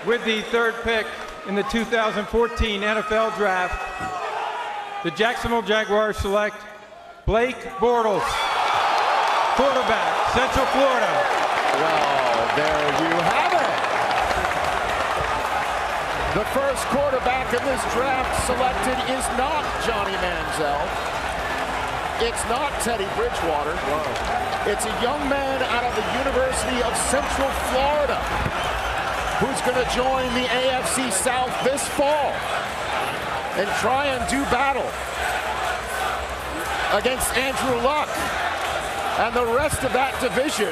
With the third pick in the 2014 NFL Draft, the Jacksonville Jaguars select Blake Bortles, quarterback, Central Florida. Well, there you have it. The first quarterback in this draft selected is not Johnny Manziel. It's not Teddy Bridgewater. Whoa. It's a young man out of the University of Central Florida who's going to join the AFC South this fall and try and do battle against Andrew Luck and the rest of that division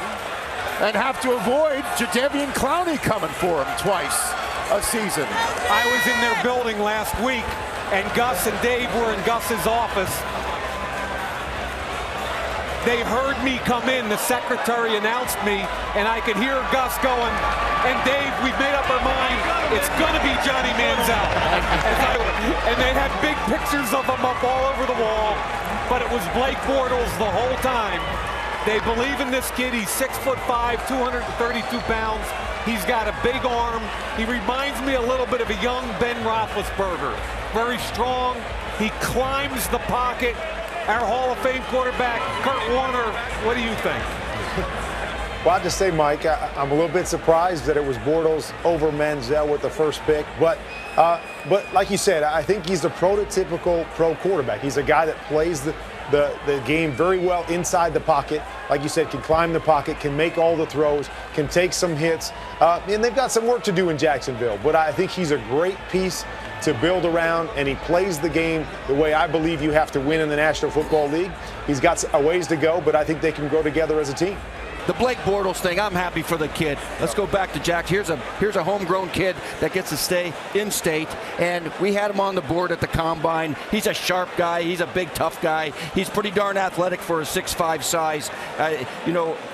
and have to avoid Jadeveon Clowney coming for him twice a season. I was in their building last week, and Gus and Dave were in Gus's office. They heard me come in, the secretary announced me, and I could hear Gus going, and Dave, we've made up our mind, it's gonna be Johnny Manziel. And they had big pictures of him up all over the wall, but it was Blake Bortles the whole time. They believe in this kid. He's 6'5", 232 pounds. He's got a big arm. He reminds me a little bit of a young Ben Roethlisberger. Very strong. He climbs the pocket. Our Hall of Fame quarterback, Kurt Warner, what do you think? Well, I have to say, Mike, I'm a little bit surprised that it was Bortles over Manziel with the first pick. But like you said, I think he's the prototypical pro quarterback. He's a guy that plays the game very well inside the pocket. Like you said, can climb the pocket, can make all the throws, can take some hits. And they've got some work to do in Jacksonville. But I think he's a great piece to build around, and he plays the game the way I believe you have to win in the National Football League. He's got a ways to go, but I think they can grow together as a team. The Blake Bortles thing, I'm happy for the kid. Let's go back to Jack. Here's a homegrown kid that gets to stay in state, and we had him on the board at the combine. He's a sharp guy. He's a big, tough guy. He's pretty darn athletic for a 6'5" size.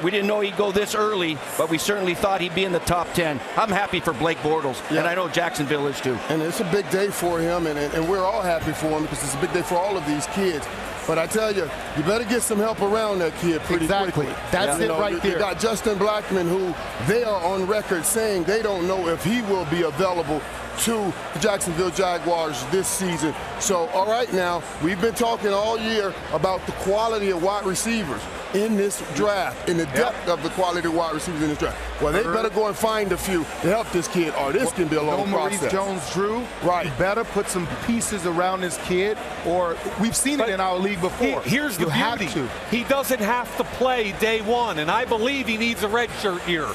We didn't know he'd go this early, but we certainly thought he'd be in the top 10. I'm happy for Blake Bortles, and I know Jacksonville is too. And it's a big day for him, and we're all happy for him because it's a big day for all of these kids. But I tell you, you better get some help around that kid pretty quickly. That's it right there. You got Justin Blackman, who they are on record saying they don't know if he will be available to the Jacksonville Jaguars this season. So, all right now, we've been talking all year about the quality of wide receivers in this draft, in the depth of the quality of wide receivers in this draft. Well, they better go and find a few to help this kid, or this can be a long process. Maurice Jones-Drew, right? You better put some pieces around this kid, or we've seen it in our league before. Here's the beauty. He doesn't have to play day one, and I believe he needs a red shirt year.